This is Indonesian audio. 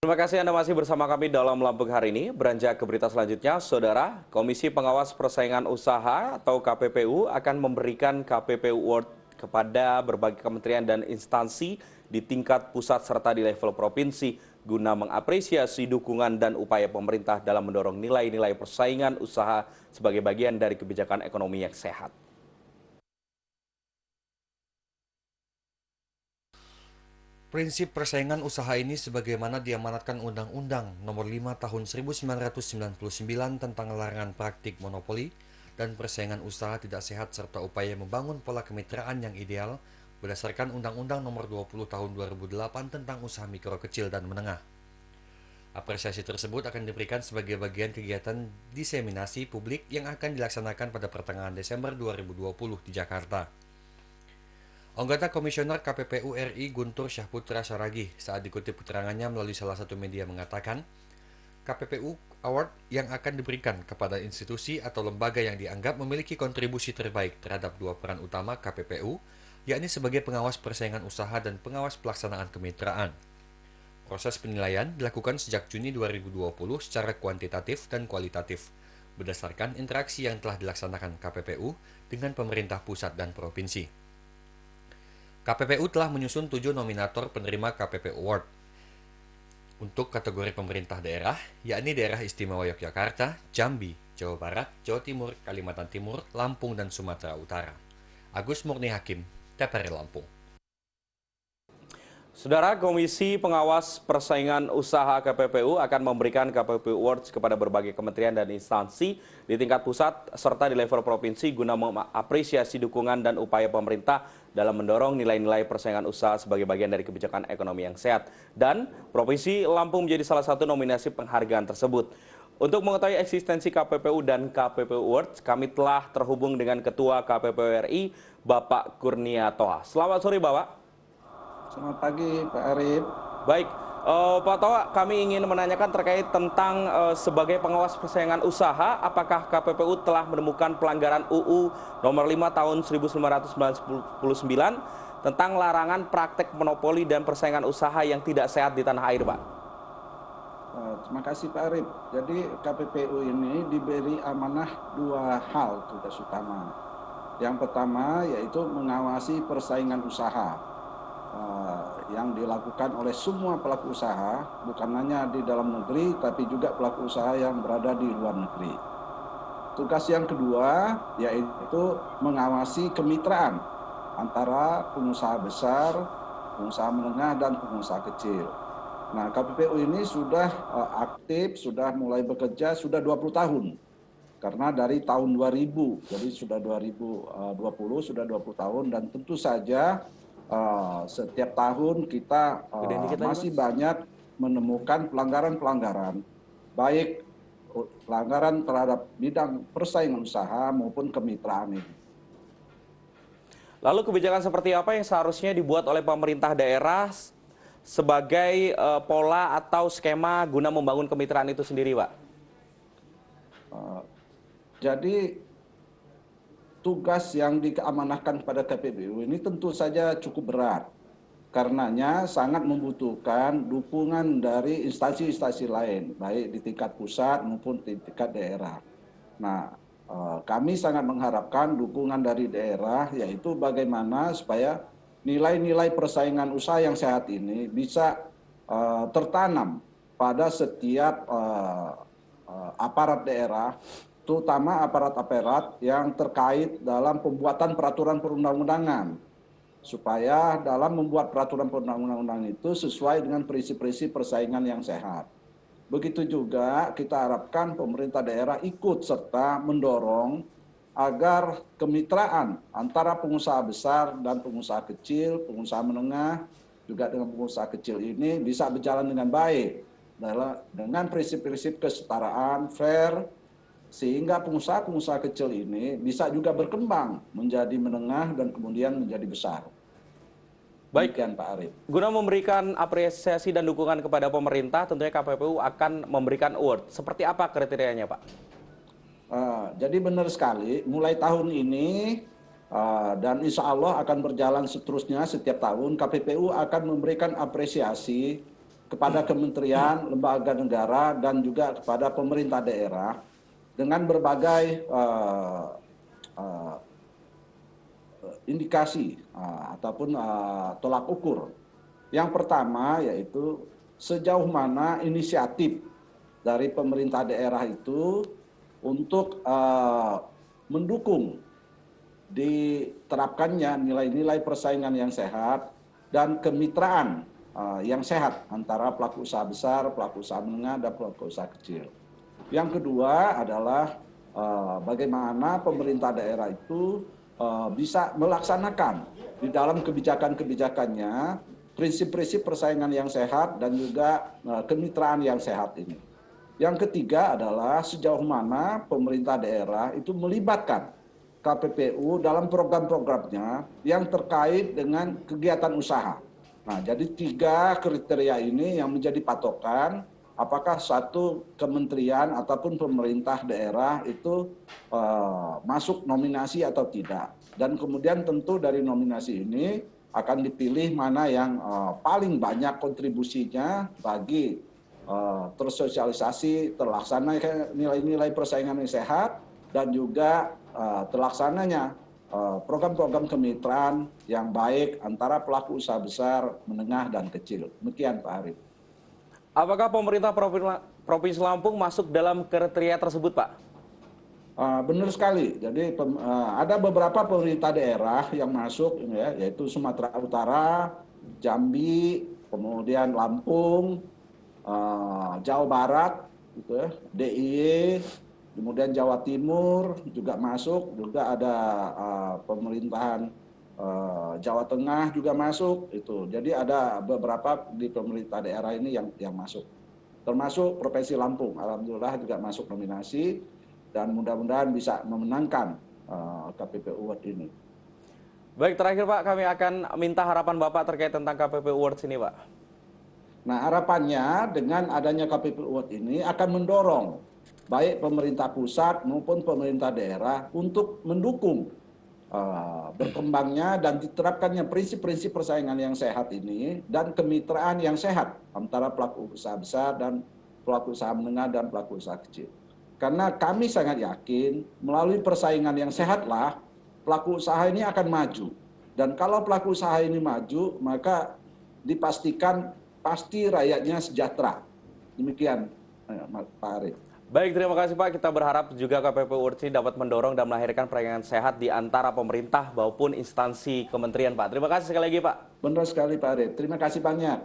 Terima kasih Anda masih bersama kami dalam Lampung hari ini. Beranjak ke berita selanjutnya, Saudara, Komisi Pengawas Persaingan Usaha atau KPPU akan memberikan KPPU Award kepada berbagai kementerian dan instansi di tingkat pusat serta di level provinsi guna mengapresiasi dukungan dan upaya pemerintah dalam mendorong nilai-nilai persaingan usaha sebagai bagian dari kebijakan ekonomi yang sehat. Prinsip persaingan usaha ini sebagaimana diamanatkan Undang-Undang Nomor 5 Tahun 1999 tentang larangan praktik monopoli dan persaingan usaha tidak sehat serta upaya membangun pola kemitraan yang ideal berdasarkan Undang-Undang Nomor 20 Tahun 2008 tentang usaha mikro kecil dan menengah. Apresiasi tersebut akan diberikan sebagai bagian kegiatan diseminasi publik yang akan dilaksanakan pada pertengahan Desember 2020 di Jakarta. Anggota Komisioner KPPU RI Guntur Syahputra Saragih saat dikutip keterangannya melalui salah satu media mengatakan, KPPU Award yang akan diberikan kepada institusi atau lembaga yang dianggap memiliki kontribusi terbaik terhadap dua peran utama KPPU, yakni sebagai pengawas persaingan usaha dan pengawas pelaksanaan kemitraan. Proses penilaian dilakukan sejak Juni 2020 secara kuantitatif dan kualitatif, berdasarkan interaksi yang telah dilaksanakan KPPU dengan pemerintah pusat dan provinsi. KPPU telah menyusun 7 nominator penerima KPPU Award untuk kategori pemerintah daerah, yakni Daerah Istimewa Yogyakarta, Jambi, Jawa Barat, Jawa Timur, Kalimantan Timur, Lampung, dan Sumatera Utara. Agus Murni Hakim, TPRI Lampung. Saudara, Komisi Pengawas Persaingan Usaha KPPU akan memberikan KPPU Awards kepada berbagai kementerian dan instansi di tingkat pusat serta di level provinsi guna mengapresiasi dukungan dan upaya pemerintah dalam mendorong nilai-nilai persaingan usaha sebagai bagian dari kebijakan ekonomi yang sehat. Dan Provinsi Lampung menjadi salah satu nominasi penghargaan tersebut. Untuk mengetahui eksistensi KPPU dan KPPU Awards, kami telah terhubung dengan Ketua KPPU RI, Bapak Kurnia Toha. Selamat sore, Bapak. Selamat pagi, Pak Arif. Baik, Pak Toha, kami ingin menanyakan terkait tentang sebagai pengawas persaingan usaha, apakah KPPU telah menemukan pelanggaran UU Nomor 5 Tahun 1999 tentang larangan praktek monopoli dan persaingan usaha yang tidak sehat di tanah air, Pak? Terima kasih, Pak Arif. Jadi KPPU ini diberi amanah dua hal tugas utama. Yang pertama yaitu mengawasi persaingan usaha yang dilakukan oleh semua pelaku usaha, bukan hanya di dalam negeri, tapi juga pelaku usaha yang berada di luar negeri. Tugas yang kedua yaitu mengawasi kemitraan antara pengusaha besar, pengusaha menengah, dan pengusaha kecil. Nah, KPPU ini sudah aktif, sudah mulai bekerja, sudah 20 tahun. Karena dari tahun 2000, jadi sudah 2020, sudah 20 tahun, dan tentu saja setiap tahun kita masih banyak menemukan pelanggaran-pelanggaran, baik pelanggaran terhadap bidang persaingan usaha maupun kemitraan ini. Lalu kebijakan seperti apa yang seharusnya dibuat oleh pemerintah daerah sebagai pola atau skema guna membangun kemitraan itu sendiri, Pak? Jadi tugas yang diamanahkan kepada KPPU ini tentu saja cukup berat. Karenanya sangat membutuhkan dukungan dari instansi-instansi lain, baik di tingkat pusat maupun di tingkat daerah. Nah, kami sangat mengharapkan dukungan dari daerah, yaitu bagaimana supaya nilai-nilai persaingan usaha yang sehat ini bisa tertanam pada setiap aparat daerah, terutama aparat-aparat yang terkait dalam pembuatan peraturan perundang-undangan, supaya dalam membuat peraturan perundang-undangan itu sesuai dengan prinsip-prinsip persaingan yang sehat. Begitu juga kita harapkan pemerintah daerah ikut serta mendorong agar kemitraan antara pengusaha besar dan pengusaha kecil, pengusaha menengah, juga dengan pengusaha kecil ini bisa berjalan dengan baik dengan prinsip-prinsip kesetaraan, fair, sehingga pengusaha-pengusaha kecil ini bisa juga berkembang menjadi menengah dan kemudian menjadi besar. Baik, demikian Pak Arif. Guna memberikan apresiasi dan dukungan kepada pemerintah, tentunya KPPU akan memberikan award. Seperti apa kriterianya, Pak? Jadi benar sekali, mulai tahun ini dan insya Allah akan berjalan seterusnya setiap tahun, KPPU akan memberikan apresiasi kepada kementerian, lembaga negara, dan juga kepada pemerintah daerah dengan berbagai indikasi ataupun tolak ukur. Yang pertama yaitu sejauh mana inisiatif dari pemerintah daerah itu untuk mendukung diterapkannya nilai-nilai persaingan yang sehat dan kemitraan yang sehat antara pelaku usaha besar, pelaku usaha menengah, dan pelaku usaha kecil. Yang kedua adalah bagaimana pemerintah daerah itu bisa melaksanakan di dalam kebijakan-kebijakannya prinsip-prinsip persaingan yang sehat dan juga kemitraan yang sehat ini. Yang ketiga adalah sejauh mana pemerintah daerah itu melibatkan KPPU dalam program-programnya yang terkait dengan kegiatan usaha. Nah, jadi 3 kriteria ini yang menjadi patokan apakah satu kementerian ataupun pemerintah daerah itu masuk nominasi atau tidak. Dan kemudian tentu dari nominasi ini akan dipilih mana yang paling banyak kontribusinya bagi tersosialisasi, terlaksana nilai-nilai persaingan yang sehat, dan juga terlaksananya program-program kemitraan yang baik antara pelaku usaha besar, menengah, dan kecil. Demikian Pak Arif. Apakah pemerintah Provinsi Lampung masuk dalam kriteria tersebut, Pak? Benar sekali. Jadi ada beberapa pemerintah daerah yang masuk, ya, yaitu Sumatera Utara, Jambi, kemudian Lampung, Jawa Barat, gitu ya, DIY, kemudian Jawa Timur juga masuk, juga ada pemerintahan Jawa Tengah juga masuk itu. Jadi ada beberapa di pemerintah daerah ini yang masuk. Termasuk Provinsi Lampung, alhamdulillah juga masuk nominasi dan mudah-mudahan bisa memenangkan KPPU Award ini. Baik, terakhir Pak, kami akan minta harapan Bapak terkait tentang KPPU Awards ini, Pak. Nah, harapannya dengan adanya KPPU Award ini akan mendorong baik pemerintah pusat maupun pemerintah daerah untuk mendukung berkembangnya dan diterapkannya prinsip-prinsip persaingan yang sehat ini dan kemitraan yang sehat antara pelaku usaha besar dan pelaku usaha menengah dan pelaku usaha kecil. Karena kami sangat yakin melalui persaingan yang sehatlah pelaku usaha ini akan maju. Dan kalau pelaku usaha ini maju, maka dipastikan pasti rakyatnya sejahtera. Demikian Pak Arif. Baik, terima kasih Pak. Kita berharap juga KPPU Awards ini dapat mendorong dan melahirkan persaingan sehat di antara pemerintah maupun instansi kementerian, Pak. Terima kasih sekali lagi, Pak. Benar sekali Pak Arif. Terima kasih banyak.